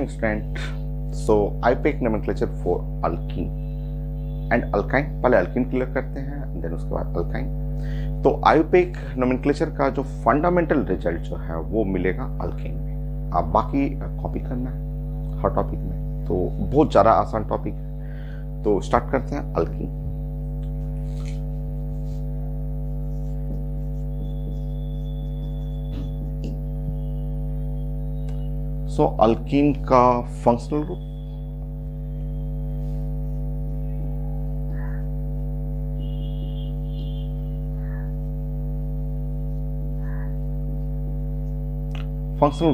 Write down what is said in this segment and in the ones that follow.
morning student. So IUPAC nomenclature for alkene and alkyne. पहले alkene clear करते हैं then उसके बाद alkyne. तो IUPAC nomenclature का जो फंडामेंटल रिजल्ट जो है वो मिलेगा alkene में. आप बाकी कॉपी करना है हर टॉपिक में, तो बहुत ज़्यादा आसान टॉपिक है. तो स्टार्ट करते हैं alkene. सो अल्कीन का फंक्शनल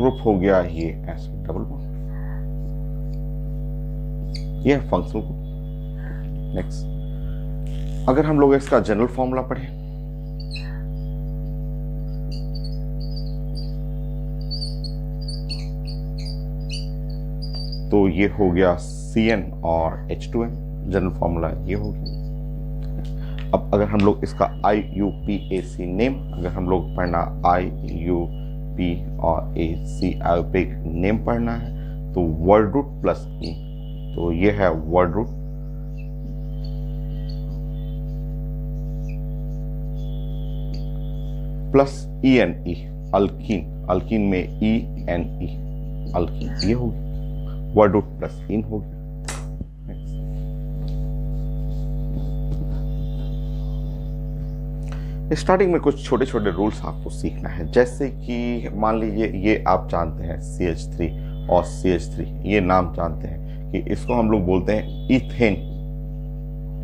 ग्रुप हो गया ये एसिड डबल बॉन्ड, ये है फंक्शनल ग्रुप. नेक्स्ट, अगर हम लोग इसका जनरल फॉर्मूला पढ़ें तो ये हो गया CN और H2N. जनरल फॉर्मूला ये हो गया. अब अगर हम लोग इसका IUPAC नेम, अगर हम लोग पढ़ना IUP और AC IUPAC नेम पढ़ना है तो वर्ड रूट प्लस E, तो ये है word root plus ENE alkene. Alkene में ENE अल्कीन, ये हो गया वर्ड रूट प्लस इन हो गया. स्टार्टिंग में कुछ छोटे छोटे रूल्स आपको सीखना है, जैसे कि मान लीजिए ये आप जानते हैं CH3 और CH3, ये नाम जानते हैं कि इसको हम लोग बोलते हैं इथेन.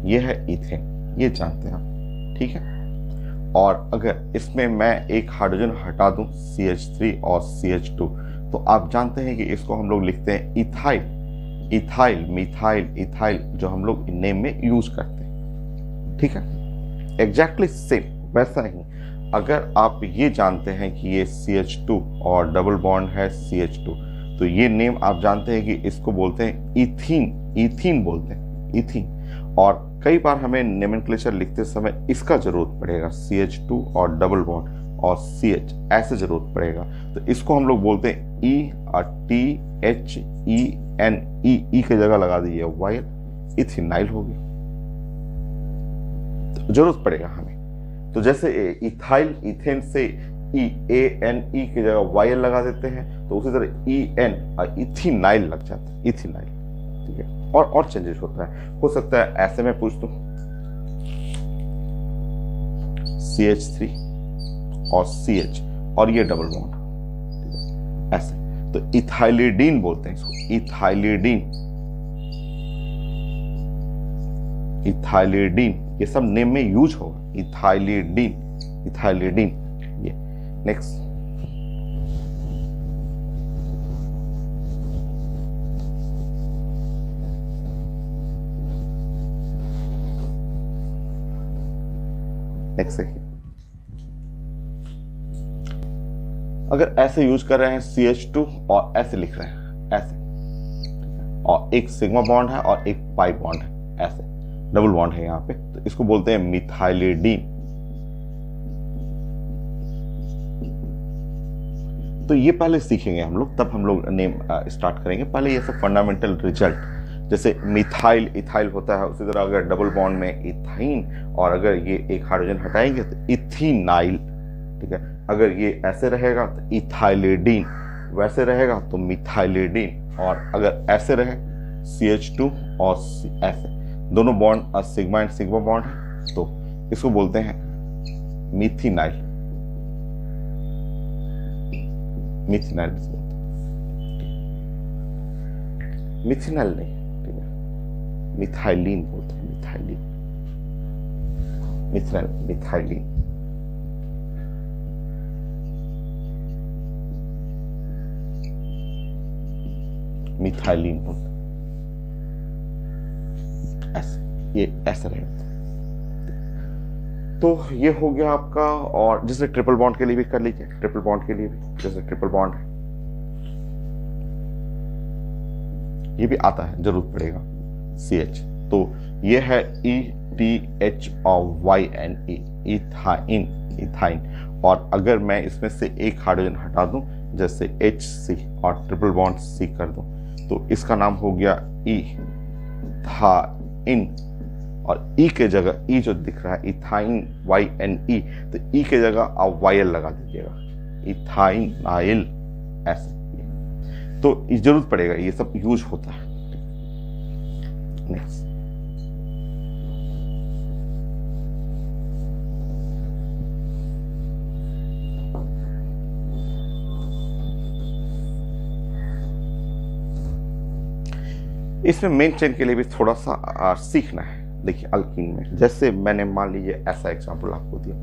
ये है इथेन, ये जानते हैं आप, ठीक है. और अगर इसमें मैं एक हाइड्रोजन हटा दूं CH3 और CH2, तो आप जानते हैं कि इसको हम लोग लिखते हैं इथाइल. इथाइल, मिथाइल, इथाइल, जो हम लोग नेम में यूज करते हैं, ठीक है. एग्जैक्टली सेम वैसा ही अगर आप ये जानते हैं कि ये CH2 और डबल बॉन्ड है CH2, तो ये नेम आप जानते हैं कि इसको बोलते हैं इथीन. इथीन बोलते हैं, इथीन. और कई बार हमें नोमेनक्लेचर लिखते समय इसका जरूरत पड़ेगा, CH2 और डबल बॉन्ड और CH ऐसे जरूरत पड़ेगा, तो इसको हम लोग बोलते हैं E और THEN. ई की जगह लगा दीजिए वाइल, इथिनाइल हो गया. तो जरूरत पड़ेगा हमें. तो जैसे इथाइल, इथेन से EANE की जगह वाइल लगा देते हैं, तो उसी तरह EN और इथिनाइल लग जाता है, इथिनाइल, ठीक है. और चेंजेस होता है. हो सकता है ऐसे में पूछ दूं CH3 और CH और ये डबल बॉन्ड, ठीक है, ऐसे, तो इथाइलिडीन बोलते हैं इसको, इथाइलिडीन. इथाइलिडीन ये सब नेम में यूज होगा, इथाइलिडीन, इथाइलिडीन. ये नेक्स्ट, देखिए अगर ऐसे यूज कर रहे हैं CH2 और ऐसे लिख रहे हैं ऐसे, और एक सिग्मा बॉन्ड है और एक पाई बॉन्ड है, ऐसे डबल बॉन्ड है यहाँ पे, तो इसको बोलते हैं मिथाइलिडीन. तो ये पहले सीखेंगे हम लोग, तब हम लोग नेम स्टार्ट करेंगे. पहले ये सब फंडामेंटल रिजल्ट, जैसे मिथाइल, इथाइल होता है, उसी तरह अगर डबल बॉन्ड में इथाइन, और अगर ये एक हाइड्रोजन हटाएंगे तो इथिनाइल, ठीक है. अगर ये ऐसे रहेगा तो इथाइलिडीन, वैसे रहेगा तो मिथाइलिडीन, और अगर ऐसे रहे CH2 और ऐसे दोनों bond sigma and sigma bond है, तो इसको बोलते हैं मिथिनाइल. मिथिनाइल मिथिनाइल नहीं, ठीक है, मिथाइलिन बोलते हैं, मिथाइलिन, मिथिनाइल, मिथाइलिन. मिथाइलिन बोलते हैं, ऐसे, ये ऐसे रहेगा. तो ये हो गया आपका. और जैसे ट्रिपल बॉन्ड के लिए भी कर लीजिए, ट्रिपल बॉन्ड के लिए भी, जैसे ट्रिपल बॉन्ड है, ये भी आता है, जरूरत पड़ेगा CH, तो ये है ETH और YNE, इथाइन, इथाइन. और अगर मैं इसमें से एक हाइड्रोजन हटा दूं, जैसे HC और ट्रिपल बॉन्ड C कर दूं, तो इसका नाम हो गया इथाइन, और ई के जगह ई जो दिख रहा है इथाइन YNE, तो ई के जगह आप YL लगा दीजिएगा, इथाइनाइल ऐसे। तो जरूरत पड़ेगा, ये सब यूज होता है। नेक्स्ट, इसमें मेन चेन के लिए भी थोड़ा सा सीखना है। देखिए अल्कीन में जैसे मैंने मान लीजिए ऐसा एग्जांपल आपको दिया,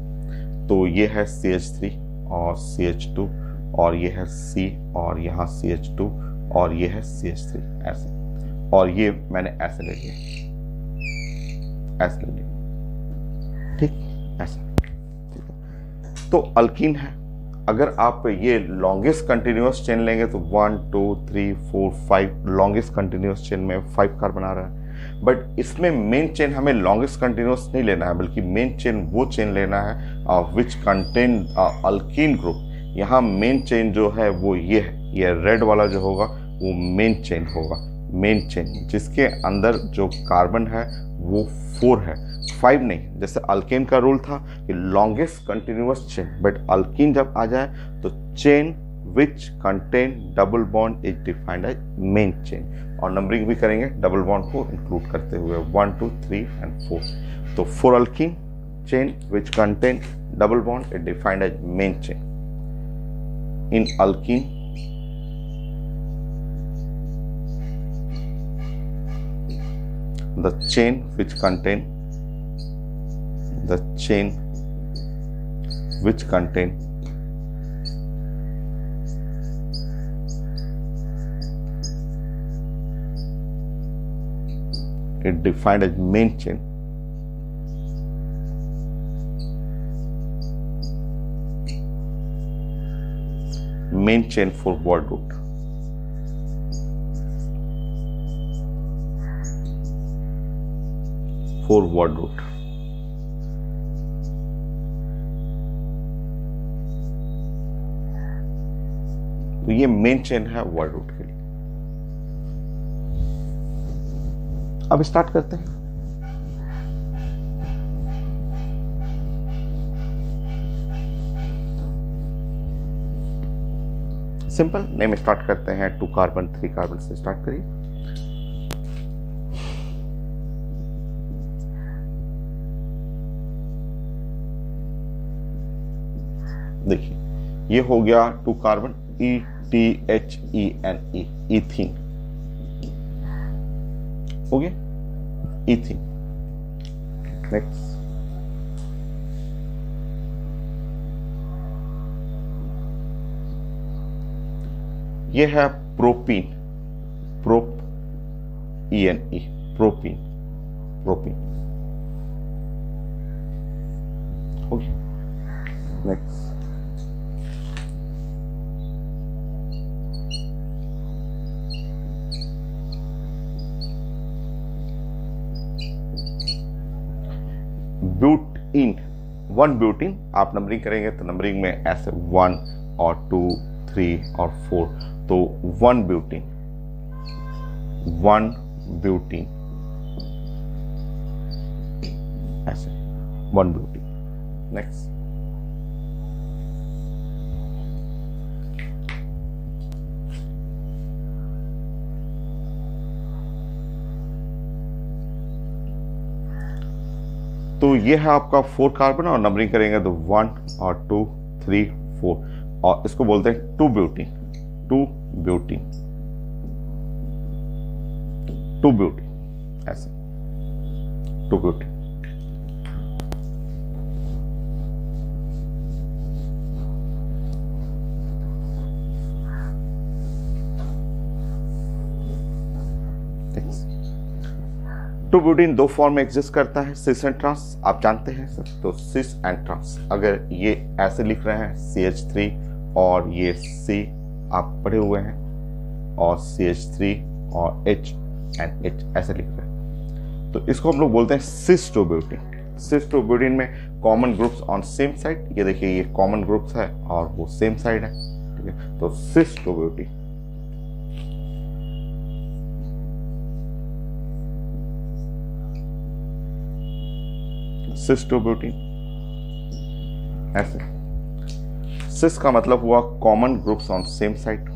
तो ये है CH3 और CH2, और ये है C और यहाँ CH2 और ये है CH3 ऐसे, और ये मैंने ऐसे ले लिया, ऐसे ले लिया, ठीक, ऐसा, ठीक है। तो अल्कीन है। अगर आप ये लॉन्गेस्ट कंटिन्यूअस चेन लेंगे तो 1 2 3 4 5 लॉन्गेस्ट कंटिन्यूअस चेन में 5 कार्बन आ रहा है। बट इसमें मेन चेन हमें लॉन्गेस्ट कंटिन्यूअस नहीं लेना है, बल्कि मेन चेन वो चेन लेना है विच कंटेन अल्कीन ग्रुप। यहाँ मेन चेन जो है वो ये है, ये रेड वाला जो होगा वो मेन चेन होगा, मेन चेन जिसके अंदर जो कार्बन है वो 4 है, 5 नहीं। जैसे अल्केन का रूल था कि longest continuous chain, but alkene जब आ जाए तो chain which contain double bond is defined as main chain, और नंबरिंग भी करेंगे डबल बॉन्ड को इंक्लूड करते हुए 1 2 3 एंड 4। तो 4 alkene chain which contain double bond is defined as main chain. In alkene the chain which contain it defined as main chain for word root. For word root. तो ये main chain है word root के लिए। अब start करते हैं। Simple name start करते हैं, 2 कार्बन 3 कार्बन से स्टार्ट करिए। देखिए ये हो गया 2 कार्बन ETHENE, इथीन हो गया, इथीन। नेक्स्ट, ये है प्रोपीन, ENE, प्रोपीन, प्रोपीन हो गया। Next, butene, 1 butene. आप नंबरिंग करेंगे तो नंबरिंग में ऐसे 1 और 2 3 और 4, तो 1 ब्यूटीन, 1 ब्यूटीन ऐसे, 1 ब्यूटीन। नेक्स्ट, तो ये है आपका 4 कार्बन, और नंबरिंग करेंगे तो 1 और 2 3 4, और इसको बोलते हैं 2 ब्यूटीन, 2 ब्यूटीन, 2 ब्यूटीन ऐसे, 2 ब्यूटीन। टू ब्यूटीन 2 फॉर्म में एग्जिस्ट करता है, सिस एंड ट्रांस, आप जानते हैं सर। तो सिस एंड ट्रांस, अगर ये ऐसे लिख रहे हैं CH3 और ये C आप पढ़े हुए हैं, और CH3 और H एंड H ऐसे लिख रहे हैं, तो इसको हम लोग बोलते हैं सिस to butene. Sis to butene में common groups on same side, ये देखिए ये कॉमन ग्रुप्स है और वो सेम साइड है, ठीक है। तो सिस to butene sis to butene. ऐसे सिस का मतलब हुआ common groups on same site.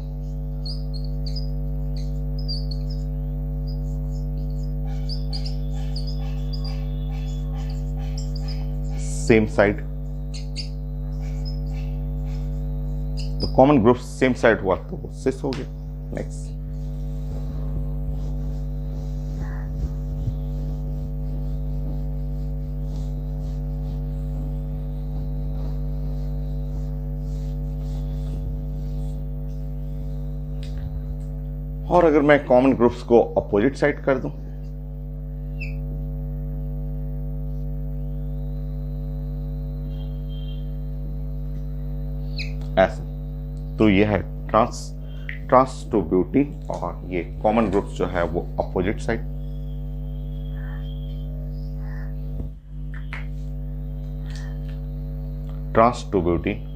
Same side, तो कॉमन ग्रुप सेम साइड हुआ तो वो सिस हो गया। नेक्स्ट, और अगर मैं कॉमन ग्रुप्स को अपोजिट साइड कर दूं, ऐसे, तो ये है ट्रांस टू ब्यूटीन, और ये कॉमन ग्रुप्स जो है वो opposite side. Trans two butene,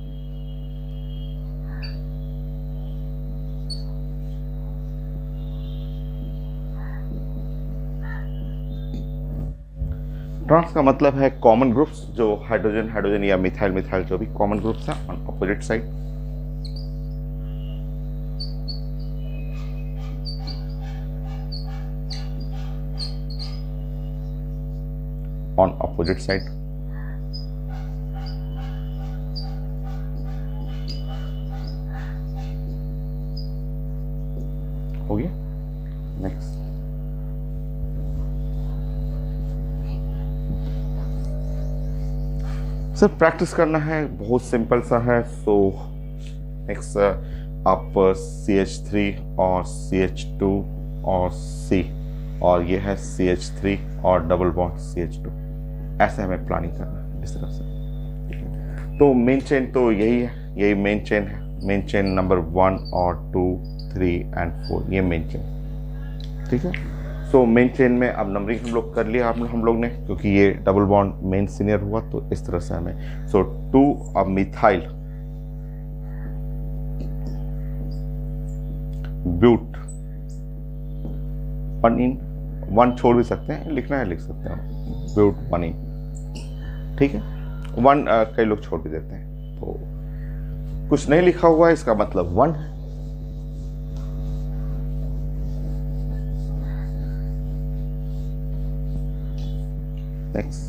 trans का मतलब है कॉमन ग्रुप्स, जो हाइड्रोजन हाइड्रोजन या मिथाइल मिथाइल जो भी कॉमन ग्रुप्स हैं on opposite side. On opposite side. हो गया। नेक्स्ट, सर प्रैक्टिस करना है, बहुत सिंपल सा है। सो नेक्स्ट आप CH3 और CH2 और C, और ये है CH3 और डबल बॉन्ड CH2, ऐसे हमें प्लानिंग करना है इस तरह से। तो मेन चेन तो यही है, यही मेन चेन है। मेन चेन नंबर 1 और 2, 3 एंड 4, ये मेन चेन। ठीक है। सो मेन चेन में अब नंबरिंग हम लोग कर लिया हम लोग ने, क्योंकि ये डबल बॉन्ड मेन सीनियर हुआ, तो इस तरह से हमें। सो 2 अब मिथाइल ब्यूट 1 इन, 1 छोड़ भी सकते हैं, लिखना है लिख सकते हैं, ब्यूट 1 इन। ठीक है, 1 कई लोग छोड़ भी देते हैं, तो कुछ नहीं लिखा हुआ है, इसका मतलब 1 है। नेक्स्ट,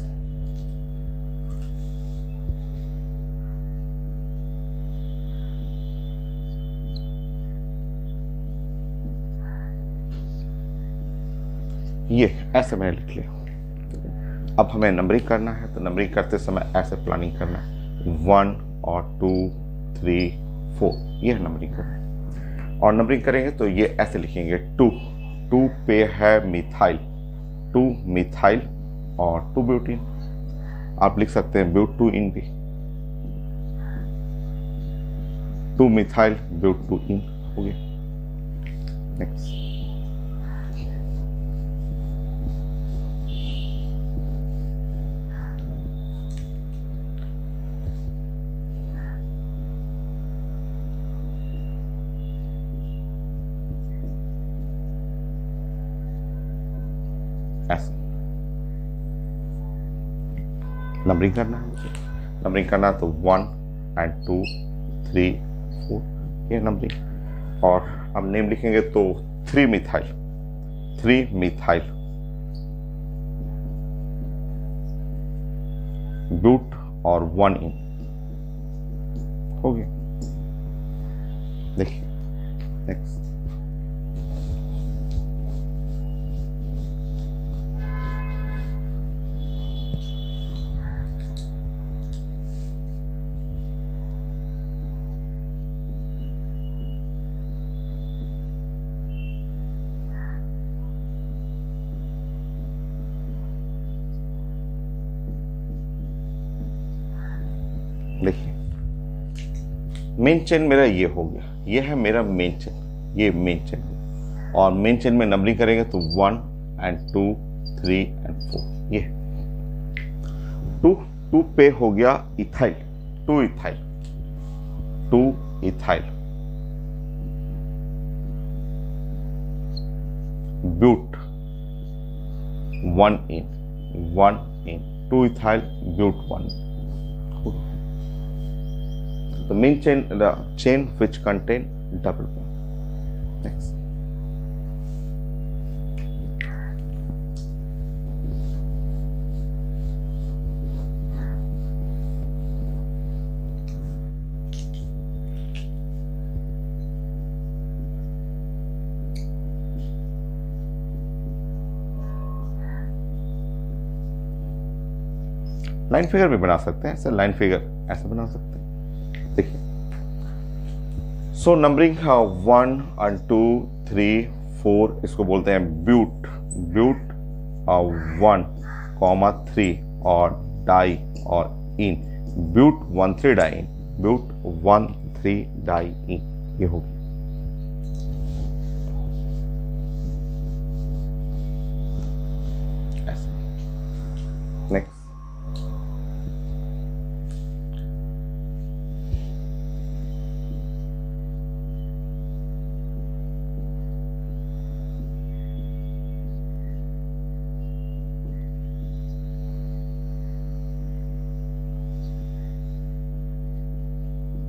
ये ऐसे मैंने लिख लिया। अब हमें नंबरिंग करना है, तो नंबरिंग करते समय ऐसे प्लानिंग करना है, 1 और 2, 3, 4, ये नंबरिंग करना है। और नंबरिंग करेंगे तो ये ऐसे लिखेंगे, 2 पे है मिथाइल, 2 मिथाइल और 2 ब्यूटीन। आप लिख सकते हैं ब्यूट 2 इन भी, 2 मिथाइल ब्यूट 2 इन हो गया। नेक्स्ट, ऐसे नंबरिंग करना है मुझे। नंबरिंग करना तो 1 एंड 2, 3, 4, ये नंबरिंग। और अब नेम लिखेंगे तो 3 मिथाइल, 3 मिथाइल ब्यूट और 1 इन हो गया। देखिए नेक्स्ट, देखिए मेन चेन मेरा ये हो गया, ये है मेरा मेन चेन, ये मेन चेन। और मेन चेन में नंबरिंग करेंगे तो 1 एंड 2, 3 एंड 4, ये 2 पे हो गया ethyl, 2 ethyl, 2 ethyl but 1 ene, 1 ene 2 ethyl but 1. The main chain, the chain which contain double bond. Next. Line figure भी बना सकते हैं, ऐसे लाइन फिगर ऐसे बना सकते हैं। देखिए, सो नंबरिंग 1 और 2 3 4 इसको बोलते हैं ब्यूट। ब्यूट 1, 3 और डाई और इन, ब्यूट 1,3 डाइन, ब्यूट 1,3 डाई इन, ये होगी। ऐसे। नेक्स्ट,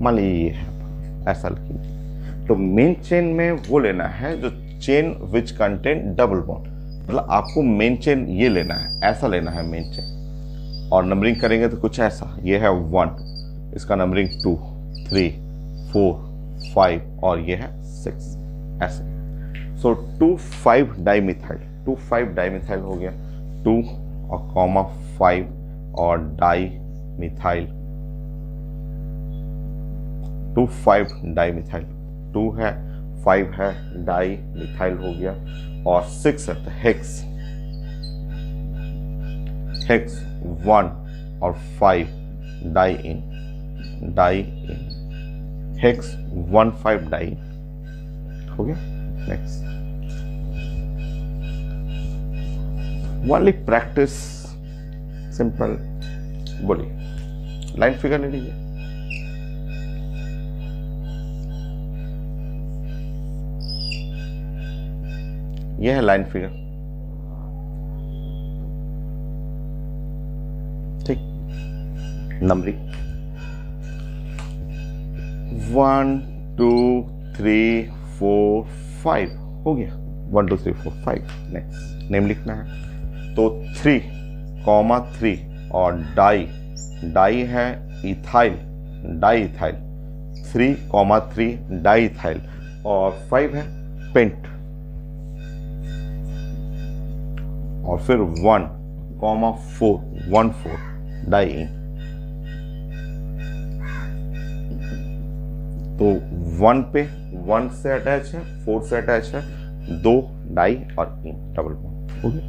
मान लीजिए ऐसा लिखिए, तो मेन चेन में वो लेना है जो chain which contain double bond, मतलब आपको मेन चेन ये लेना है, ऐसा लेना है मेन चेन। और नंबरिंग करेंगे तो कुछ ऐसा, ये है 1, इसका नंबरिंग 2 3 4 5 और ये है 6, ऐसे। सो 2,5 डाइमिथाइल, 2,5 डाइमिथाइल हो गया, 2 और 5 और डाई मिथाइल, 2,5 डाइमिथाइल, 2 है 5 है डाई मिथाइल हो गया, और 6 है तो हेक्स, हेक्स 1 और 5 डाई इन, हेक्स 1,5 डाई हो गया। Next, only practice, simple. बोलिए, लाइन फिगर ले लीजिए। यह है लाइन फिगर, ठीक। नंबरिंग 1 2 3 4 5 हो गया, 1 2 3 4 5। नेक्स्ट, नेम लिखना है, तो 3,3 और डाई है ethyl, di ethyl, 3,3 di ethyl, और 5 है पेंट, और फिर 1,4 1,4 डाई इन। तो 1 पे 1 से अटैच है, 4 से अटैच है, 2 डाई और इन, डबल बॉन्ड हो गया।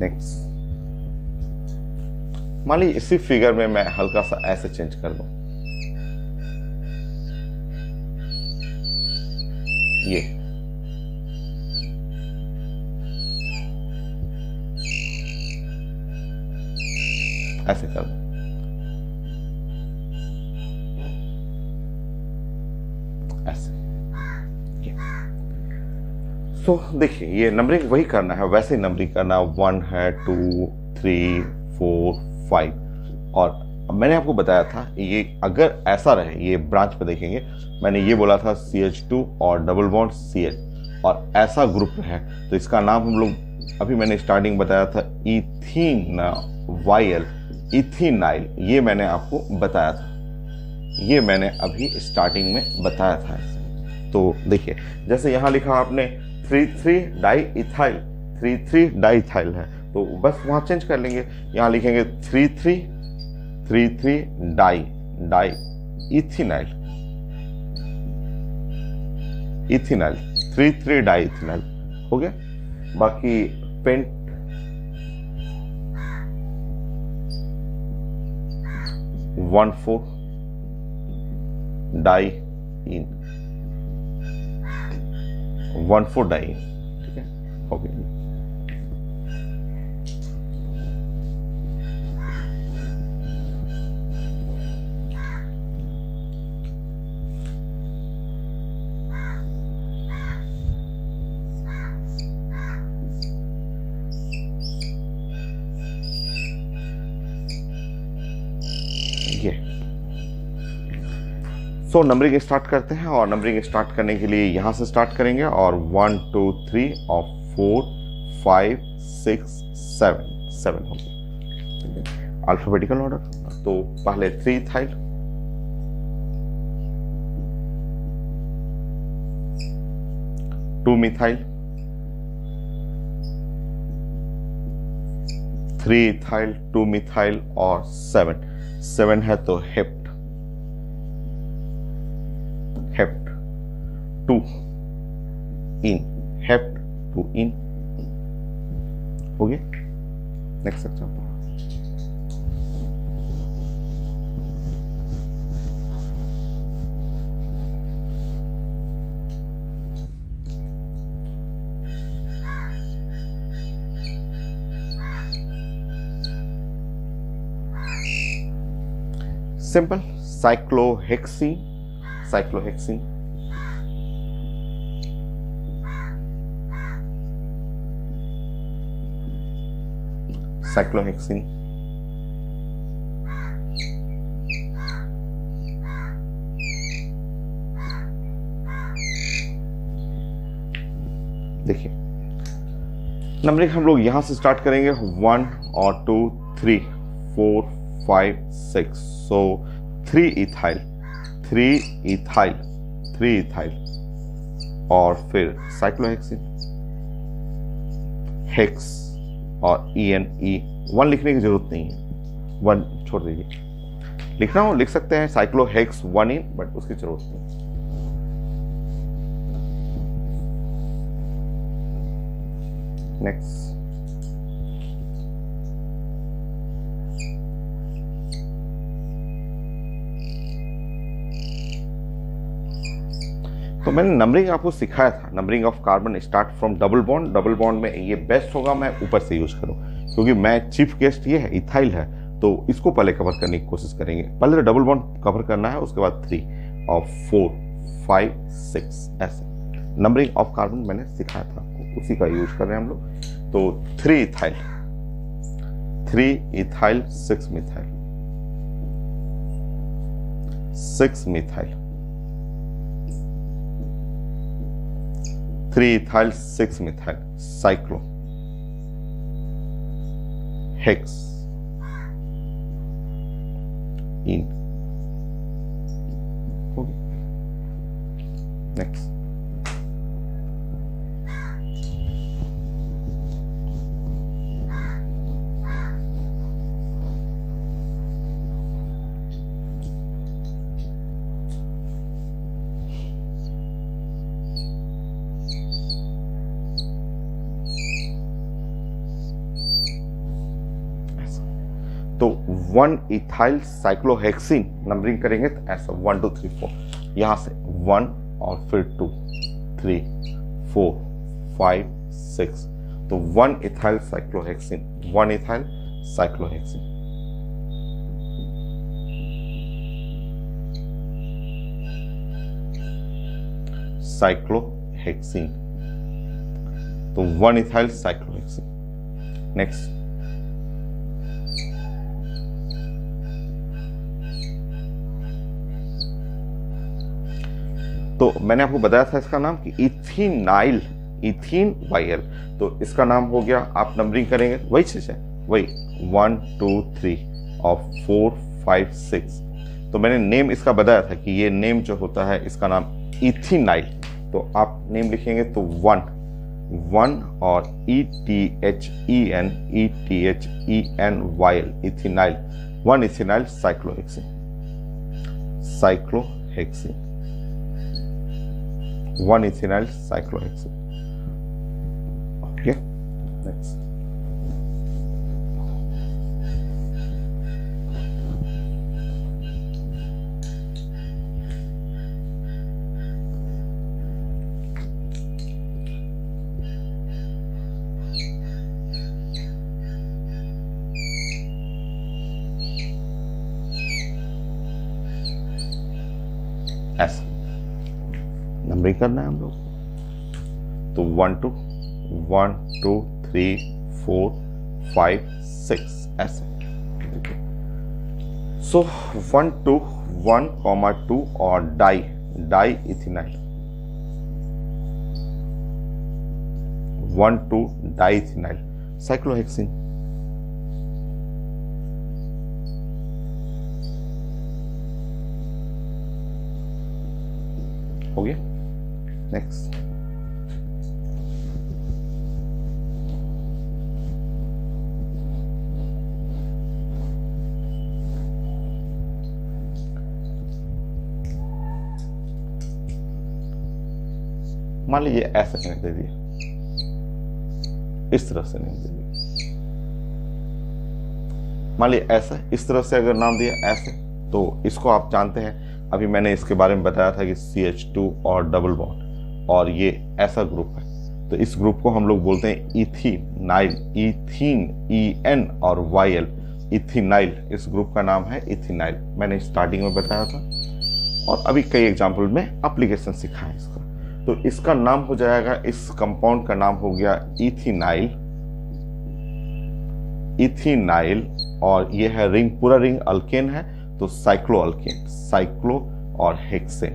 नेक्स्ट, मान लीजिए इसी फिगर में मैं हल्का सा ऐसे चेंज कर दूं, ये ऐसे कर दो, ऐसे। सो देखिए, ये नंबरिंग वही करना है, वैसे ही नंबरिंग करना, 1 है 2 3 4 5। और मैंने आपको बताया था ये अगर ऐसा रहे, ये ब्रांच पे देखेंगे, मैंने ये बोला था CH2 और डबल बॉन्ड CH, और ऐसा ग्रुप है तो इसका नाम हम लोग अभी मैंने स्टार्टिंग बताया था इथेनॉल, इथेनाइल, ये मैंने आपको बताया था, ये मैंने अभी स्टार्टिंग में बताया था। तो देखिए, जैसे यहाँ लिखा आपने 3,3 डाई इथाइल, 3,3 डाई इथाइल है, तो बस वहां चेंज कर लेंगे, यहाँ लिखेंगे 3,3 डाई इथेनाइल, 3,3 डाई इथेनाइल हो गया। बाकी पेंट 1,4 डाई इन, 1,4 डाई इन, ठीक है, हो गया। सो नंबरिंग स्टार्ट करते हैं, और नंबरिंग स्टार्ट करने के लिए यहाँ से स्टार्ट करेंगे, और 1 2 3 और 4 5 6 7 हो गया अल्फाबेटिकल ऑर्डर। तो पहले 3 इथाइल, 2 मिथाइल, 3 इथाइल, 2 मिथाइल और 7 है तो हेप्ट 2 इन, हेप्ट 2 इन हो गया। Next example, simple cyclohexene, cyclohexene, cyclohexene, देखिए नंबरिंग हम लोग यहां से स्टार्ट करेंगे 1 और 2 3 4 5 6, सो 3 इथाइल, 3 इथाइल, 3 इथाइल, और फिर साइक्लोहेक्सीन, हेक्स और ई 1 लिखने की जरूरत नहीं है, 1 छोड़ दीजिए, लिखना हो लिख सकते हैं साइक्लोहेक्स 1 इन, बट उसकी जरूरत नहीं। नेक्स्ट, तो मैंने नंबरिंग आपको सिखाया था, numbering of carbon start from double bond. Double bond में ये बेस्ट होगा मैं ऊपर से यूज करूं, क्योंकि मैं चीफ गेस्ट ये है इथाइल है, तो इसको पहले कवर करने की कोशिश करेंगे। पहले डबल बॉन्ड कवर करना है, उसके बाद 3 और 4 5 6 ऐसे नंबरिंग ऑफ कार्बन मैंने सिखाया था आपको, उसी का यूज कर रहे हैं हम लोग। तो 3 ethyl, 3 ethyl 6 methyl, 6 methyl, 3 ethyl 6 methyl, cyclohexene. Next, तो 1 इथाइल साइक्लोहेक्सीन नंबरिंग करेंगे तो ऐसा 1 2 3 4, यहां से 1 और फिर 2 3 4 5 6, तो 1 ethyl cyclohexene, 1 ethyl cyclohexene, cyclohexene, तो 1 इथाइल साइक्लोहेक्सीन। नेक्स्ट, तो मैंने आपको बताया था इसका नाम कि इथिनाइल, इथीन वाइल, तो इसका नाम हो गया। आप नंबरिंग करेंगे वही चीज है, वही 1 2 3 और 4 5 6, तो मैंने नेम इसका बताया था कि ये नेम जो होता है इसका नाम इथिनाइल, तो आप नेम लिखेंगे तो 1 और ETHEN वाइल, ethynyl, 1 ethynyl cyclohexene, cyclohexene, 1 ethynyl cyclohexene. Okay, next, ऐसा नंबरिंग करना है हम लोग, तो 1 2 3 4 5 6 ऐसे। सो 1 2 1,2 और डाई इथिनाइल, 1,2 डाई इथिनाइल साइक्लोहेक्सिन। हो गया। नेक्स्ट, मान लीजिए ऐसा कनेक्ट दे दिया, इस तरह से नहीं दे दिया। मान लीजिए ऐसा, इस तरह से अगर नाम दिया ऐसे, तो इसको आप जानते हैं, अभी मैंने इसके बारे में बताया था कि CH2 और डबल बॉन्ड, और ये ऐसा ग्रुप है, तो इस ग्रुप को हम लोग बोलते हैं इथिनाइल, इथीन EN और YL, इथिनाइल। इस ग्रुप का नाम है इथिनाइल, मैंने स्टार्टिंग में बताया था, और अभी कई एग्जाम्पल में एप्लीकेशन सिखाया इसका। तो इसका नाम हो जाएगा, इस कंपाउंड का नाम हो गया इथिनाइल, इथिनाइल, और ये है रिंग, पूरा रिंग अल्केन है, तो साइक्लो अल्केन, साइक्लो और हेक्सेन,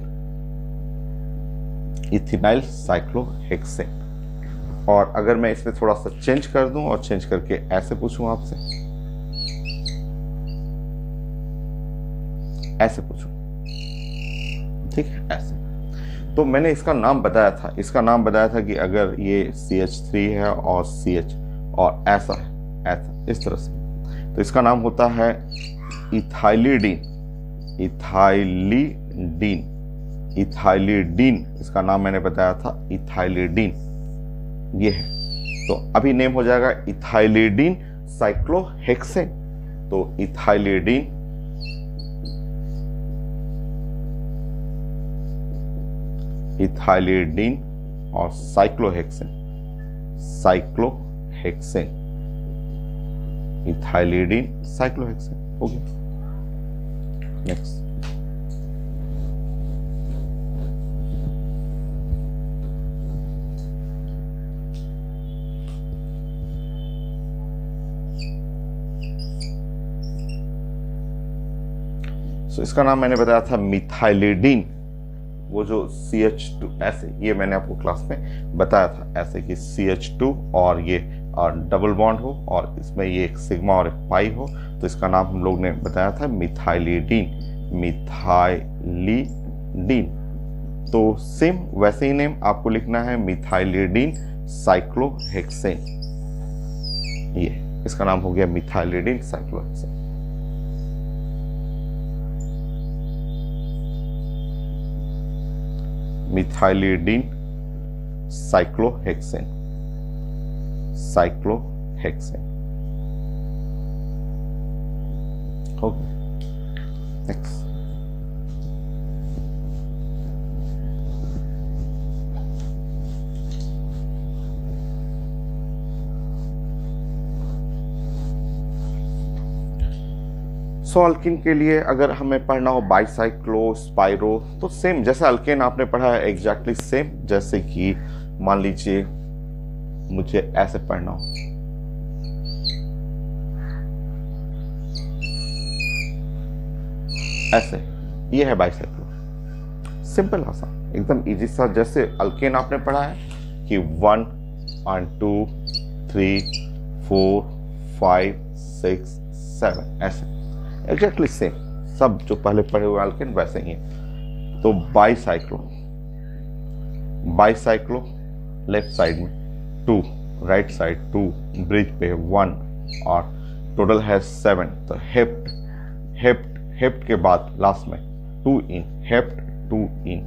इथिनाइल साइक्लो हेक्सेन। और अगर मैं इसमें थोड़ा सा चेंज कर दूं और चेंज करके ऐसे पूछूं आपसे, ऐसे पूछूं, ठीक है, ऐसे, तो मैंने इसका नाम बताया था, इसका नाम बताया था कि अगर ये CH3 है और CH और ऐसा है, ऐसा इस तरह से, तो इसका नाम होता है इथाइलिडीन, इथाइलिडीन, इथाइलिडीन, इसका नाम मैंने बताया था इथाइलिडीन, ये है। तो अभी नेम हो जाएगा इथाइलिडीन साइक्लोहेक्सेन, तो इथाइलिडीन इथाइलिडीन और साइक्लोहेक्सेन, साइक्लोहेक्सेन, इथाइलिडीन साइक्लोहेक्सेन। हो गया। नेक्स्ट, सो इसका नाम मैंने बताया था मिथाइलिडीन, वो जो CH2 ऐसे, ये मैंने आपको क्लास में बताया था ऐसे कि CH2 और ये डबल बॉन्ड हो और इसमें ये एक सिग्मा और एक पाई हो, तो इसका नाम हम लोग ने बताया था मिथाइलिडीन, मिथाइलिडीन। तो सेम वैसे ही नेम आपको लिखना है मिथाइलिडीन साइक्लोहेक्सेन, ये इसका नाम हो गया methylidene cyclohexane. Methylidene cyclohexane, cyclohexane. Okay, next, so alkyne के लिए अगर हमें पढ़ना हो बाइसाइक्लो, स्पाइरो, तो सेम जैसे अल्केन आपने पढ़ा है एग्जैक्टली सेम। जैसे कि मान लीजिए मुझे ऐसे पढ़ना हो, ऐसे, ये है बाइसाइक्लो, सिंपल आसान एकदम इजी सा। जैसे अल्केन आपने पढ़ा है कि 1 और 2 3 4 5 6 7 ऐसे, एग्जैक्टली सेम, सब जो पहले पढ़े हुए अल्केन वैसे ही है। तो बाइसाइक्लो, बाइसाइक्लो लेफ्ट साइड में 2, राइट साइड 2, ब्रिज पे 1 और टोटल है 7। तो हेप्ट, हेप्ट, हेप्ट के बाद लास्ट में 2 इन, हेप्ट 2 इन,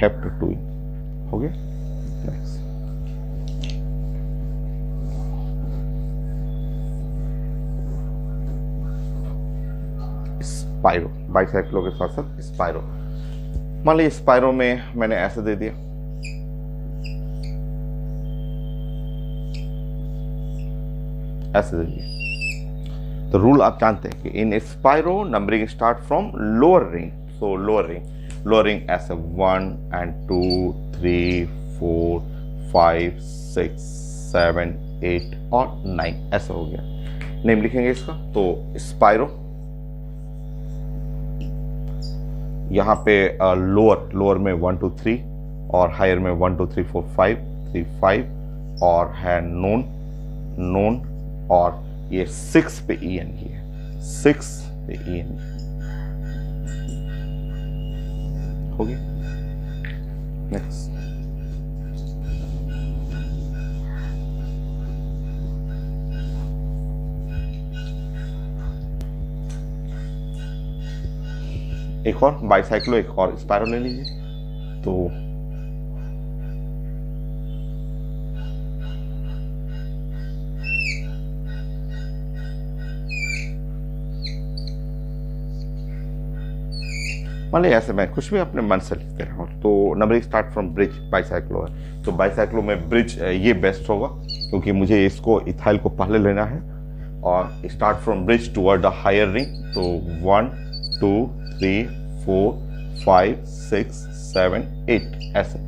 हेप्ट 2 इन। हो गया। नेक्स्ट, स्पाइरो, बाइसाइक्लो के साथ साथ स्पाइरो। मान लीजिए स्पाइरो में मैंने ऐसे दे दिया, ऐसे दे दिया, तो रूल आप जानते हैं कि इन spiro numbering start from lower ring. So lower ring ऐसे 1 and 2 3 4 5 6 7 8 और 9 ऐसा हो गया। नेम लिखेंगे इसका, तो स्पाइरो, यहाँ पे लोअर में 1 2 3 और हायर में 1 2 3 4 5 3 5 और है नोन और ये 6 पे ई एन ही है, 6 पे ई एन हो गया। नेक्स्ट एक और बाइसाइक्लो, एक और स्पायरो ले लीजिए। तो मान लीजिए ऐसे मैं कुछ भी अपने मन से लिखते रहा हूँ, तो numbering start from bridge bicyclo है, तो बाइसाइक्लो में ब्रिज ये बेस्ट होगा क्योंकि मुझे इसको इथाइल को पहले लेना है और start from bridge toward the higher ring. तो 1 2 3 4 5 6 7 8 ऐसे।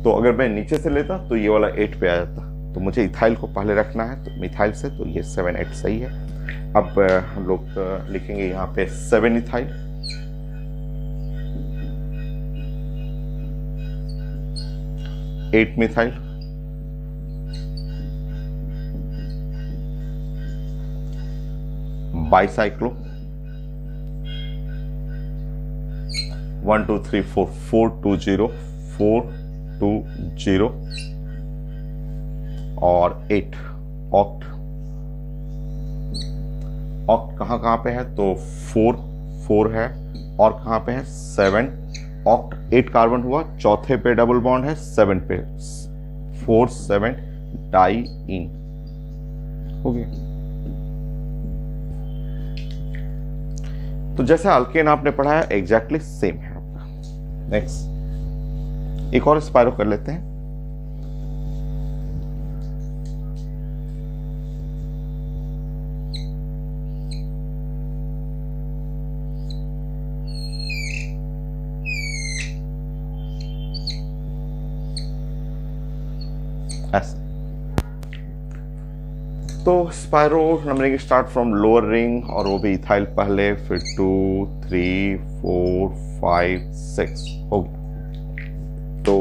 तो अगर मैं नीचे से लेता तो ये वाला 8 पे आ जाता, तो मुझे इथाइल को पहले रखना है तो मिथाइल से, तो ये 7 8 सही है। अब हम लोग लिखेंगे यहाँ पे 7 इथाइल, 8 मिथाइल, बाइसाइक्लो 1 2 3 4 4 2 0 4 2 0 और 8 ऑक्ट। ऑक्ट कहाँ पे है, तो 4 है और कहाँ पे है 7। ऑक्ट 8 कार्बन हुआ, चौथे पे डबल बॉन्ड है, 7 पे 4 7 डाई इन हो गया। तो जैसा अल्केन आपने पढ़ा है एग्जैक्टली सेम है आपका। नेक्स्ट एक और स्पायरो कर लेते हैं। ऐसे तो spiro numbering start from lower ring और वो भी इथाइल पहले, फिर 2 3 4 5 6 होगी। तो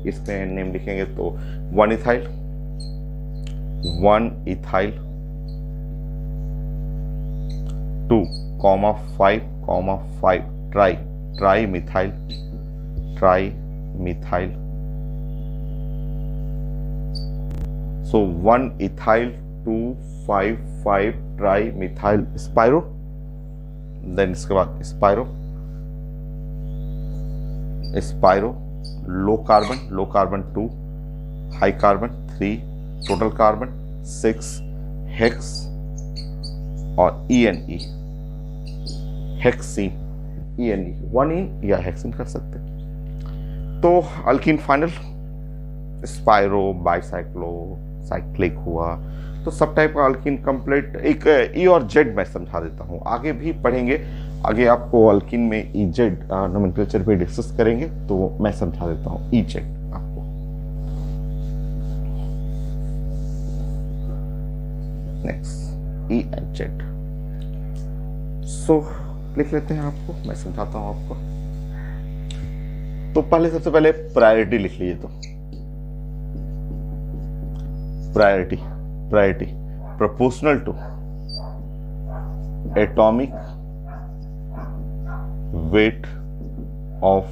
इसमें नेम लिखेंगे तो 1 ethyl 2 5 trimethyl. So 1 ethyl 2 5 5 trimethyl spiro. Then इसके बाद spiro low carbon 2 high carbon 3 total carbon 6 hex और ENE हेक्सीन ENE 1 या हेक्सीन कर सकते हैं। तो alkene final spiro bicyclo cyclic हुआ, तो सब टाइप का अल्कीन कंप्लीट। एक ई और जेड मैं समझा देता हूँ, आगे भी पढ़ेंगे, आगे आपको अल्कीन में ई जेड नोमेनक्लेचर पे डिस्कस करेंगे, तो मैं समझा देता हूँ ई जेड आपको। नेक्स्ट ई एंड जेड, सो लिख लेते हैं आपको, मैं समझाता हूँ आपको। तो पहले सबसे पहले प्रायोरिटी लिख लीजिए। तो priority proportional to atomic weight of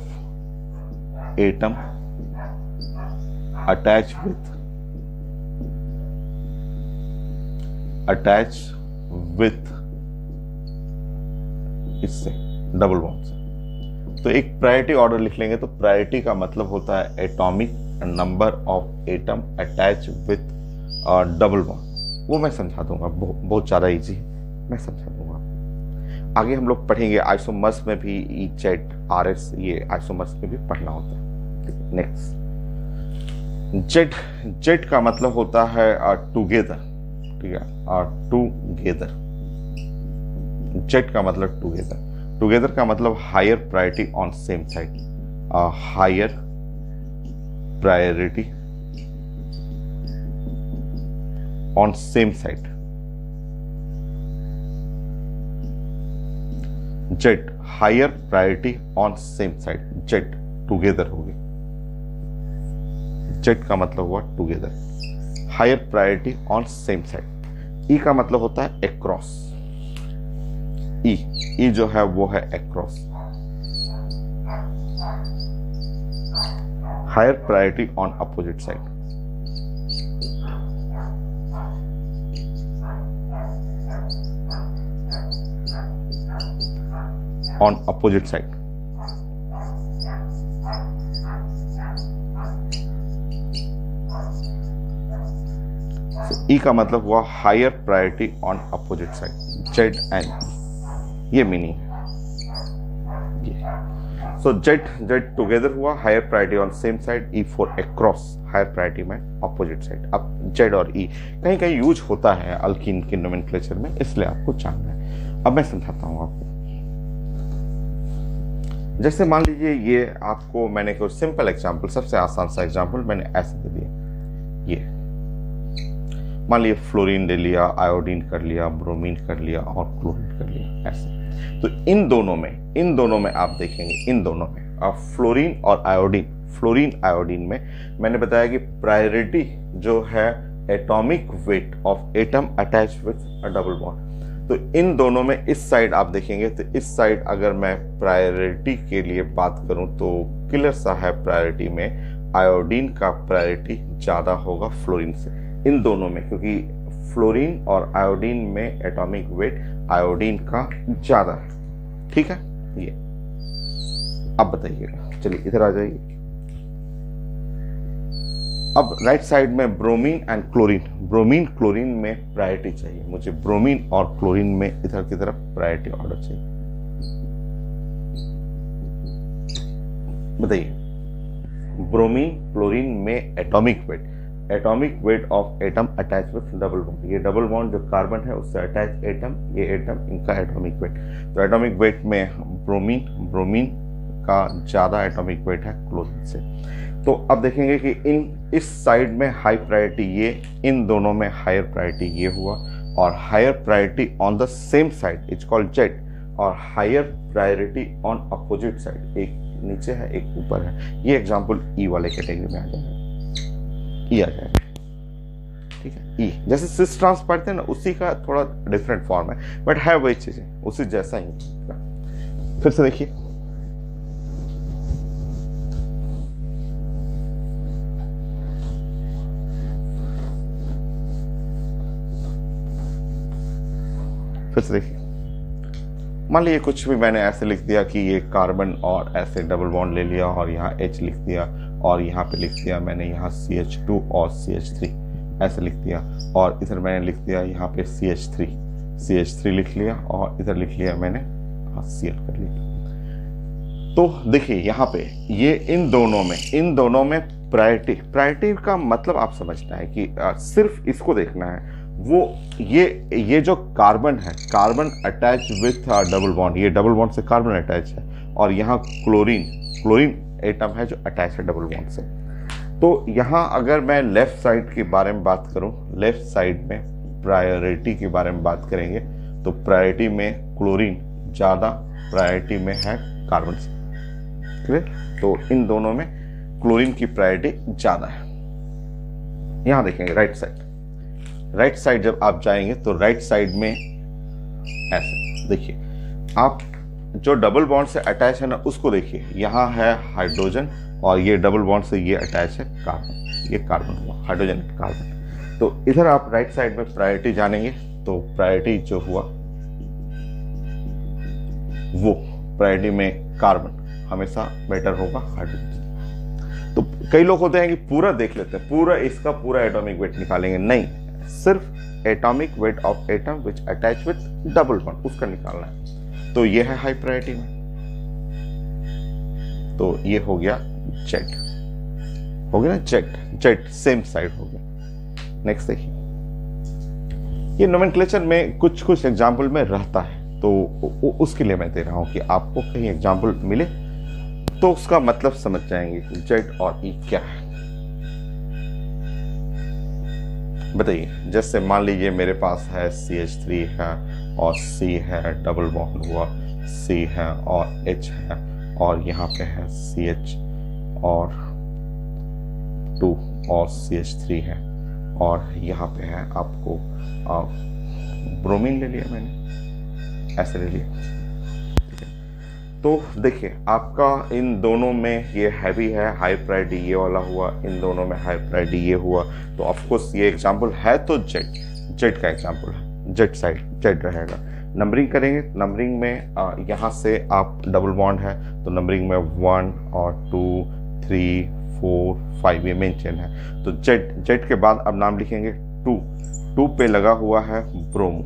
atom attach with इससे डबल बॉन्ड से। तो एक प्रायोरिटी ऑर्डर लिख लेंगे। तो प्रायोरिटी का मतलब होता है atomic number of atom attach with double bond, वो मैं समझा दूंगा, बहुत ज़्यादा इजी है, मैं समझा दूंगा। आगे हम लोग पढ़ेंगे आइसोमर्स में भी ई जेड RS, ये आइसोमर्स में भी पढ़ना होता है। नेक्स्ट जेड का मतलब होता है टुगेदर, ठीक है, टुगेदर। जेड का मतलब टुगेदर का मतलब higher priority on same side, higher priority on same side। Z higher priority on same side, Z together हो गई, जेड का मतलब हुआ together, higher priority on same side. E का मतलब होता है अक्रॉस, ई जो है वो है across, higher priority on opposite side. On opposite side. E का मतलब हुआ higher priority on opposite side, Z and ये मीनिंग है। सो जेड टुगेदर हुआ, higher priority on same side, E for across, higher priority में opposite side. अब Z और E कहीं कहीं यूज होता है अल्कीन के नोमेनक्लेचर में, इसलिए आपको जानना है। अब मैं समझाता हूं आपको। जैसे मान लीजिए ये आपको मैंने कोई सिंपल एग्जांपल, सबसे आसान सा एग्जांपल मैंने ऐसे दे दिया, ये मान लीजिए फ्लोरीन ले लिया, आयोडीन कर लिया, ब्रोमीन कर लिया और क्लोरीन कर लिया, ऐसे। तो इन दोनों में आप देखेंगे, इन दोनों में आप फ्लोरीन और आयोडीन, फ्लोरीन आयोडीन में मैंने बताया कि प्रायोरिटी जो है atomic weight of atom attach with a double bond. तो इन दोनों में इस साइड आप देखेंगे तो इस साइड अगर मैं प्रायोरिटी के लिए बात करूं तो क्लियर सा है, प्रायोरिटी में आयोडीन का प्रायोरिटी ज्यादा होगा फ्लोरीन से, इन दोनों में, क्योंकि फ्लोरीन और आयोडीन में एटॉमिक वेट आयोडीन का ज्यादा है। ठीक है, ये अब बताइएगा, चलिए इधर आ जाइए। अब राइट साइड में bromine and chlorine, bromine chlorine में प्रायोरिटी चाहिए मुझे, ब्रोमीन और क्लोरीन में इधर की तरफ प्रायोरिटी ऑर्डर चाहिए। बताइए, ब्रोमीन क्लोरीन में atomic weight of atom attach with double bond, ये डबल बॉन्ड जो कार्बन है उससे अटैच एटम, ये एटम, इनका एटॉमिक वेट। तो एटॉमिक वेट में ब्रोमीन का ज्यादा एटॉमिक वेट है क्लोरीन से। तो अब देखेंगे कि इस साइड में हाई प्रायोरिटी ये, इन दोनों में हायर प्रायोरिटी ये हुआ, और higher priority on the same side is called Z, और higher priority on opposite side, एक नीचे है एक ऊपर है। ये एग्जांपल ई वाले कैटेगरी में आ जाएगा, ई आ जाएगा। ठीक है, ई जैसे सिस ट्रांस पढ़ते हैं ना, उसी का थोड़ा डिफरेंट फॉर्म है, बट है वही चीजें, उसी जैसा ही। फिर से देखिए, मान लीजिए कुछ भी मैंने ऐसे लिख दिया कि ये कार्बन और ऐसे डबल बॉन्ड ले लिया और यहाँ H लिख दिया, और यहाँ पे लिख दिया मैंने यहाँ CH2 और CH3 ऐसे लिख दिया, और इधर मैंने लिख दिया यहाँ पे CH3 लिख लिया, और इधर लिख लिया मैंने Cl कर लिया। तो देखिए यहाँ पे ये इन दोनों में प्रायोरिटी का मतलब आप समझना है कि सिर्फ इसको देखना है। वो ये जो कार्बन है, carbon attach with double bond, ये डबल बॉन्ड से कार्बन अटैच है, और यहाँ क्लोरीन एटम है जो अटैच है डबल बॉन्ड से। तो यहाँ अगर मैं लेफ्ट साइड के बारे में बात करूं, लेफ्ट साइड में प्रायोरिटी के बारे में बात करेंगे तो प्रायोरिटी में क्लोरीन ज्यादा प्रायोरिटी में है कार्बन से। क्लियर? तो इन दोनों में क्लोरीन की प्रायोरिटी ज्यादा है। यहां देखेंगे राइट साइड जब आप जाएंगे तो राइट साइड में ऐसे देखिए, आप जो डबल बॉन्ड से अटैच है ना उसको देखिए, यहाँ है हाइड्रोजन और ये डबल बॉन्ड से ये अटैच है कार्बन, ये कार्बन हुआ, हाइड्रोजन कार्बन। तो इधर आप राइट साइड में प्रायोरिटी जानेंगे तो प्रायोरिटी जो हुआ वो प्रायोरिटी में कार्बन हमेशा बेटर होगा हाइड्रोजन। तो कई लोग होते हैं कि पूरा देख लेते हैं, पूरा इसका पूरा एटॉमिक वेट निकालेंगे, नहीं, सिर्फ atomic weight of atom which attach with double bond उसका निकालना है। तो ये है हाई प्रायोरिटी में, तो ये हो गया जेड, हो गया ना जेड सेम साइड हो गया। नेक्स्ट देखिए, ये नोमेनक्लेचर में कुछ एग्जाम्पल में रहता है, तो उसके लिए मैं दे रहा हूं कि आपको कहीं एग्जाम्पल मिले तो उसका मतलब समझ जाएंगे कि जेड और ई क्या है। बताइए, जैसे मान लीजिए मेरे पास है CH3 है और C है, डबल बॉन्ड हुआ, C है और H है और यहाँ पे है CH और 2 और CH3 है और यहाँ पे है आपको ब्रोमीन ले लिया मैंने, ऐसे ले लिया। ठीक है, तो देखिए आपका इन दोनों में ये हैवी है, हाई प्रायोरिटी ये वाला हुआ, इन दोनों में हाई प्रायोरिटी ये हुआ, तो ऑफकोर्स ये एग्जाम्पल है तो जेड का एग्जाम्पल है, जेड साइड जेड रहेगा। नंबरिंग करेंगे, नंबरिंग में यहाँ से आप डबल बॉन्ड है तो नंबरिंग में 1 और 2 3 4 5 ये मेन चेन है। तो जेड के बाद अब नाम लिखेंगे 2 पे लगा हुआ है ब्रोमो,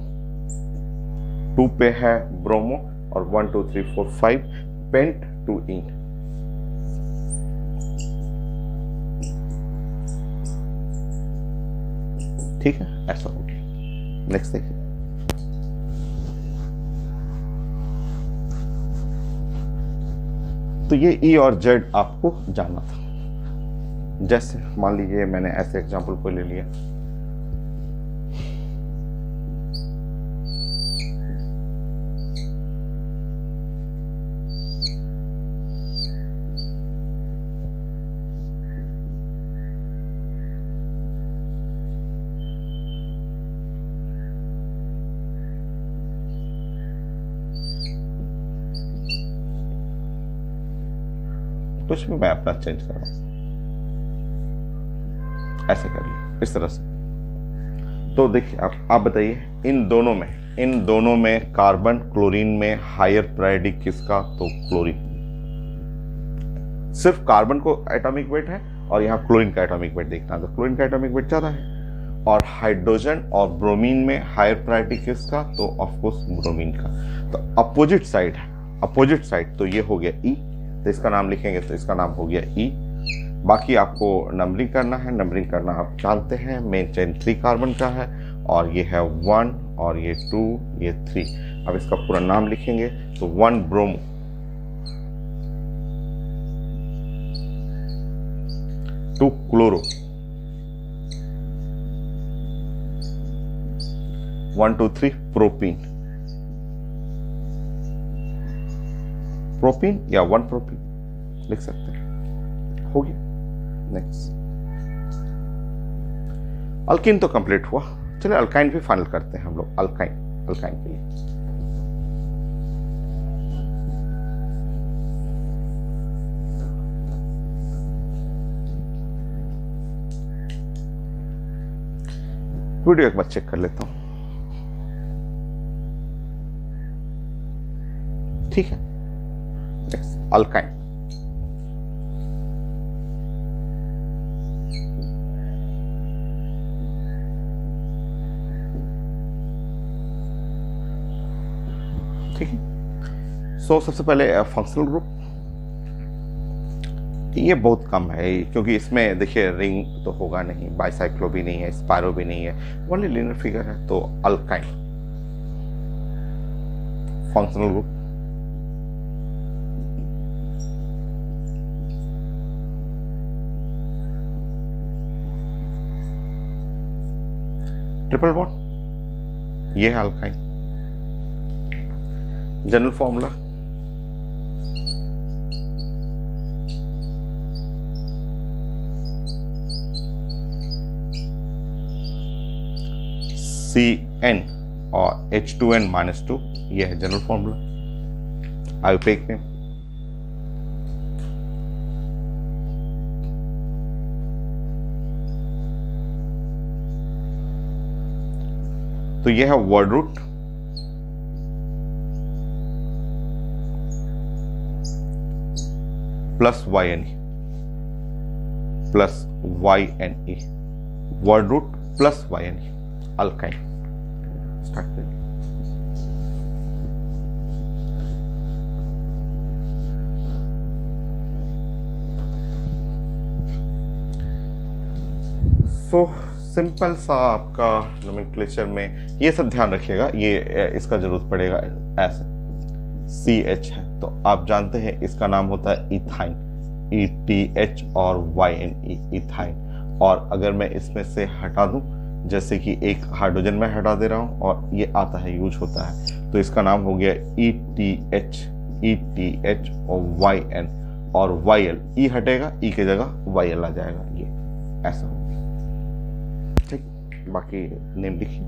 2 पे है ब्रोमो और 1 2 3 4 5 पेंट टू इन। ठीक है, ऐसा हो गया। नेक्स्ट देखिए, तो ये ई और जेड आपको जानना था। जैसे मान लीजिए मैंने ऐसे एग्जांपल को ले लिया, कुछ भी मैं अपना चेंज कर रहा हूं, ऐसे कर लिया इस तरह से। तो देखिए आप बताइए इन दोनों में कार्बन क्लोरीन में हायर प्रायोरिटी किसका? तो क्लोरीन। सिर्फ कार्बन को एटॉमिक वेट है और यहाँ क्लोरीन का एटॉमिक वेट देखना, तो क्लोरीन का एटॉमिक वेट ज्यादा है। और हाइड्रोजन और ब्रोमीन में हायर प्रायोरिटी किसका? तो ऑफकोर्स ब्रोमीन का। तो अपोजिट साइड है, अपोजिट साइड, तो ये हो गया ई, तो इसका नाम लिखेंगे तो इसका नाम हो गया ई। बाकी आपको नंबरिंग करना है, नंबरिंग करना आप जानते हैं, मेन चेन 3 कार्बन का है और ये है 1 और ये 2 ये 3। अब इसका पूरा नाम लिखेंगे तो 1 ब्रोमो, 2 क्लोरो, 1 2 3 प्रोपीन, प्रोपीन या 1 प्रोपीन लिख सकते हैं। हो गया। नेक्स्ट, अल्कीन तो कंप्लीट हुआ, चलिए अल्काइन भी फाइनल करते हैं हम लोग। अल्काइन के लिए वीडियो एक बार चेक कर लेता हूं। ठीक है, अल्काइन। ठीक है, सो सबसे पहले फंक्शनल ग्रुप, ये बहुत कम है क्योंकि इसमें देखिए रिंग तो होगा नहीं, बाइसाइक्लो भी नहीं है, स्पायरो भी नहीं है, ओनली लीनियर फिगर है। तो alkyne functional group. Triple bond, ये है अल्काइन। जनरल फॉर्मूला CN और H2N-2, यह है जनरल फॉर्मूला। आयुपेक में तो यह है word root, plus YNE, plus YNE, word root plus YNE, alkyne. Start करें। सो सिंपल सा आपका नोमेनक्लेचर में ये सब ध्यान रखिएगा, ये इसका जरूरत पड़ेगा। ऐसे CH है तो आप जानते हैं इसका नाम होता है इथाइन, ETH और YNE, इथाइन। और अगर मैं इसमें से हटा दूं, जैसे कि एक हाइड्रोजन में हटा दे रहा हूं और ये आता है, यूज होता है, तो इसका नाम हो गया ETH और YN और YL, E हटेगा, E की जगह YL आ जाएगा, ये ऐसा होगा। ठीक, बाकी नेम लिखिए।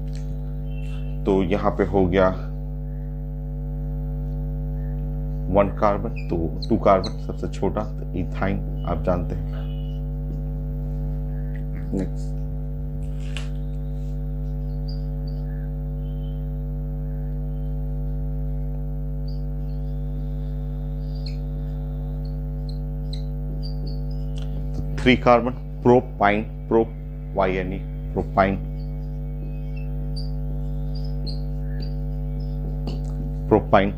तो यहाँ पे हो गया 1 कार्बन, तो 2 कार्बन सबसे छोटा, तो इथाइन आप जानते हैं। नेक्स्ट, तो 3 carbon propyne, YNE, propyne, propyne.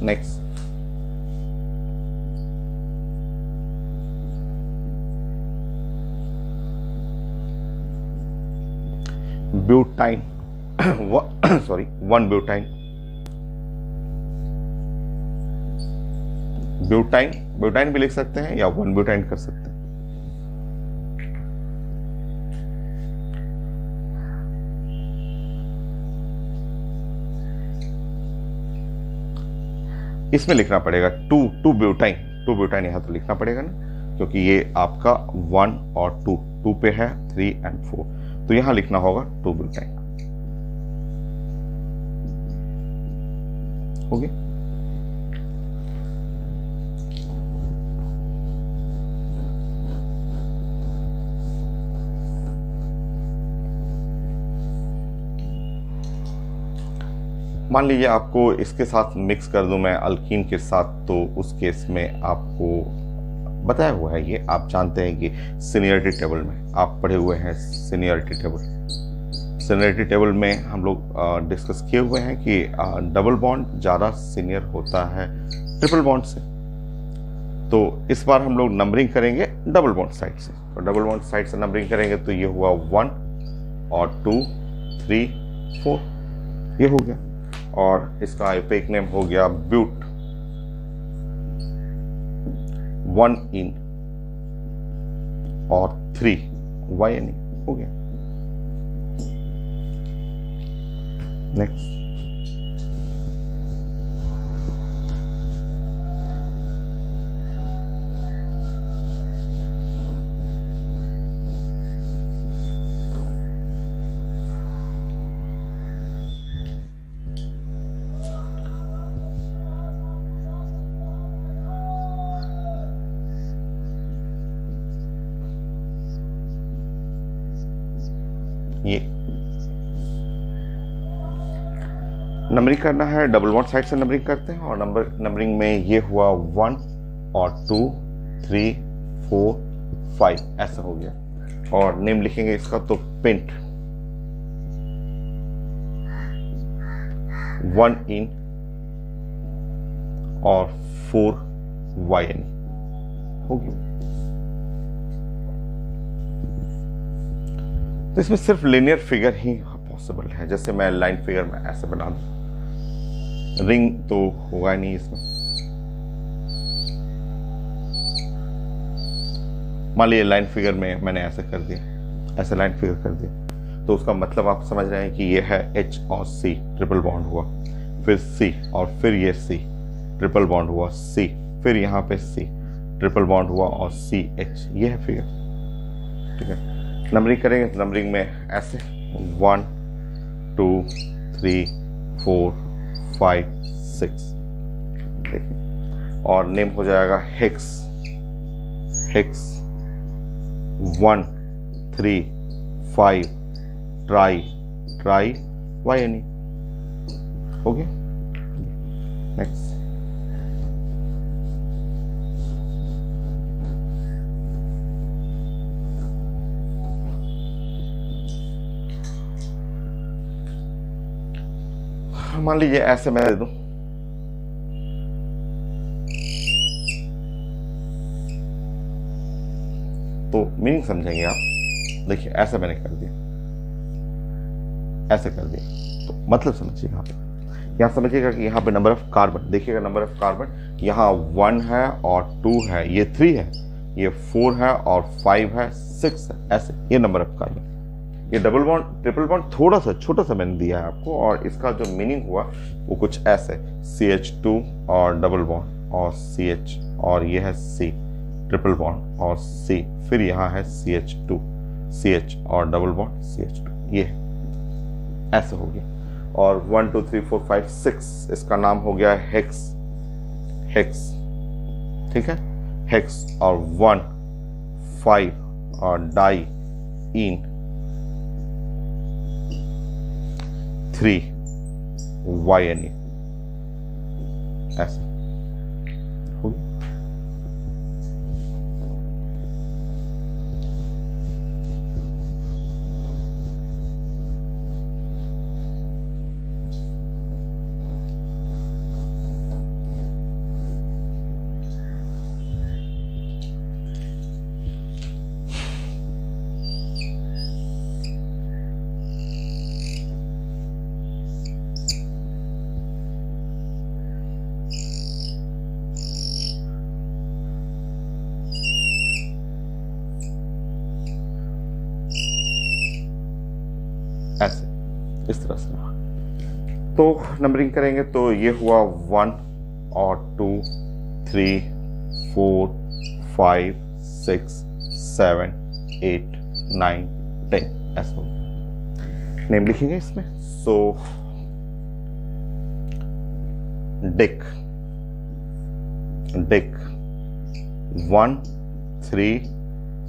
Next, butyne, sorry 1 butyne, butyne भी लिख सकते हैं या 1 ब्यूटाइन कर सकते हैं। इसमें लिखना पड़ेगा 2 ब्यूटाइन यहां तो लिखना पड़ेगा ना, क्योंकि ये आपका 1 और 2 पे है, 3 और 4, तो यहां लिखना होगा 2 ब्यूटाइन। हो गया। मान लीजिए आपको इसके साथ मिक्स कर दूं मैं अल्कीन के साथ, तो उस केस में आपको बताया हुआ है, ये आप जानते हैं कि सीनियरिटी टेबल में आप पढ़े हुए हैं। सीनियरिटी टेबल में हम लोग डिस्कस किए हुए हैं कि डबल बॉन्ड ज़्यादा सीनियर होता है ट्रिपल बॉन्ड से। तो इस बार हम लोग नंबरिंग करेंगे डबल बॉन्ड साइड से, तो डबल बॉन्ड साइड से नंबरिंग करेंगे, तो ये हुआ 1 और 2 3 4, ये हो गया। और इसका आईयूपीएक नेम हो गया ब्यूट 1 इन और 3 YNE, हो गया। नेक्स्ट, ये नंबरिंग करना है, डबल बॉन्ड साइड से नंबरिंग करते हैं, और नंबरिंग में ये हुआ 1 और 2 3 4 5, ऐसा हो गया। और नेम लिखेंगे इसका, तो पेंट 1 इन और 4 YNE, हो गया। तो इसमें सिर्फ लिनियर फिगर ही पॉसिबल है, जैसे मैं लाइन फिगर में ऐसे बना दूं, रिंग तो होगा नहीं इसमें। मान लीजिए लाइन फिगर में मैंने ऐसे कर दिया, ऐसे लाइन फिगर कर दिया, तो उसका मतलब आप समझ रहे हैं कि ये है H और C, ट्रिपल बॉन्ड हुआ, फिर C और फिर ये C, ट्रिपल बॉन्ड हुआ, C, फिर यहाँ पे C, ट्रिपल बॉन्ड हुआ और CH, ये है फिगर। ठीक है, नंबरिंग करेंगे तो नंबरिंग में ऐसे 1 2 3 4 5 6, देखिए। और नेम हो जाएगा हेक्स 1 3 5 ट्राई YNE, हो गया। नेक्स्ट, मान लीजिए ऐसे मैं दे दूं, तो मीनिंग समझेंगे आप। देखिए ऐसे मैंने कर दिया, ऐसे कर दिया, तो मतलब समझिएगा आप। यहाँ समझिएगा कि यहाँ पे नंबर ऑफ कार्बन, देखिएगा नंबर ऑफ कार्बन, यहाँ 1 है और 2 है, ये 3 है, ये 4 है और 5 है, 6 है, ऐसे ये नंबर ऑफ कार्बन। ये डबल बॉन्ड ट्रिपल बॉन्ड थोड़ा सा छोटा सा मैंने दिया है आपको, और इसका जो मीनिंग हुआ वो कुछ ऐसे, CH2 और डबल बॉन्ड और CH, और ये है C ट्रिपल बॉन्ड और C, फिर यहाँ है CH2 CH और डबल बॉन्ड CH2, ये ऐसे हो गया। और 1 2 3 4 5 6 इसका नाम हो गया हेक्स, हेक्स, ठीक है, हेक्स। और 1 5 और डाई इन 3 YNE, ऐसे हो गया। ऐसे इस तरह से तो नंबरिंग करेंगे तो ये हुआ 1 और 2 3 4 5 6 7 8 9 10 ऐसा हो। नेम लिखेंगे इसमें, सो डिक, डिक 1 3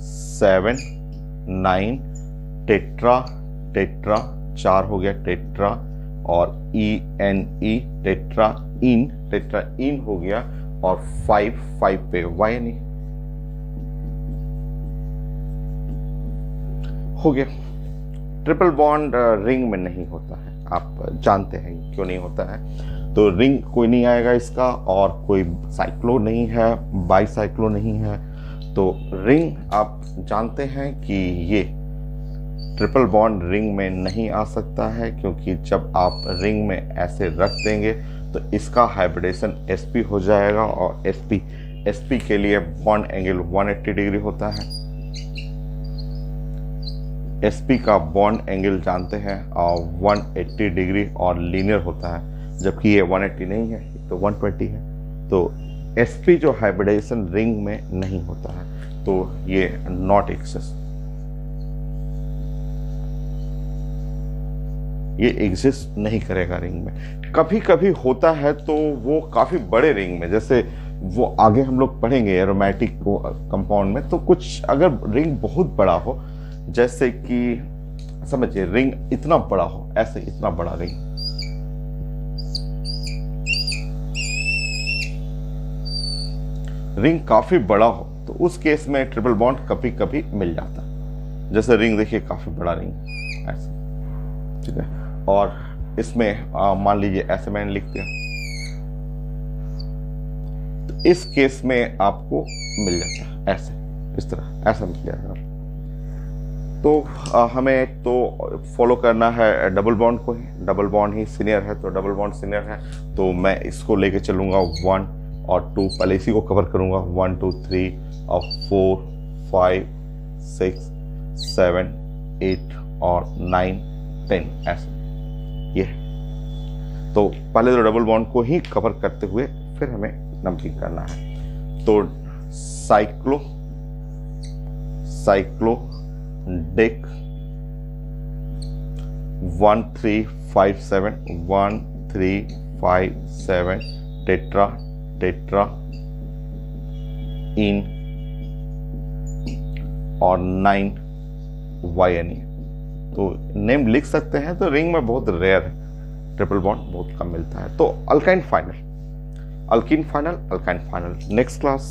7 9, टेट्रा, टेट्रा 4 हो गया टेट्रा, और ENE टेट्रा इन, टेट्रा इन हो गया, और 5 पे YNE हो गया। ट्रिपल बॉन्ड रिंग में नहीं होता है, आप जानते हैं क्यों नहीं होता है। तो रिंग कोई नहीं आएगा इसका, और कोई साइक्लो नहीं है, बाईसाइक्लो नहीं है। तो रिंग आप जानते हैं कि ये ट्रिपल बॉन्ड रिंग में नहीं आ सकता है, क्योंकि जब आप रिंग में ऐसे रख देंगे तो इसका हाइब्रिडेशन sp हो जाएगा, और sp के लिए बॉन्ड एंगल 180 डिग्री होता है। sp का बॉन्ड एंगल जानते हैं 180 डिग्री और लीनियर होता है, जबकि ये 180 नहीं है, तो 120 है। तो sp जो हाइब्रिडेशन रिंग में नहीं होता है, तो ये नॉट एक्सिस्ट, ये एग्जिस्ट नहीं करेगा रिंग में। कभी कभी होता है तो वो काफी बड़े रिंग में, जैसे वो आगे हम लोग पढ़ेंगे एरोमेटिक को कंपाउंड में, तो कुछ अगर रिंग बहुत बड़ा हो, जैसे कि समझिए रिंग इतना बड़ा हो, ऐसे इतना बड़ा रिंग, रिंग काफी बड़ा हो, तो उस केस में ट्रिपल बॉन्ड कभी कभी मिल जाता है। जैसे रिंग देखिए काफी बड़ा रिंग ऐसे, ठीक है, और इसमें मान लीजिए ऐसे मैंने लिख दिया, तो इस केस में आपको मिल जाता है ऐसे, इस तरह ऐसा मिल जाएगा। तो हमें तो फॉलो करना है डबल बॉन्ड को ही, डबल बॉन्ड ही सीनियर है, तो डबल बॉन्ड सीनियर है, तो मैं इसको लेके चलूंगा 1 और 2, पहले इसी को कवर करूंगा, 1 2 3 और 4 5 6 7 8 और 9 10 ऐसे, ये तो पहले तो डबल बॉन्ड को ही कवर करते हुए फिर हमें नंबरिंग करना है। तो साइक्लो, साइक्लो डिक 1 3 5 7 1 3 5 7, टेट्रा, टेट्रा इन और 9 YNE। तो नेम लिख सकते हैं, तो रिंग में बहुत रेयर है, ट्रिपल बॉन्ड बहुत कम मिलता है। तो alkyne final, alkyne final, alkyne final next class.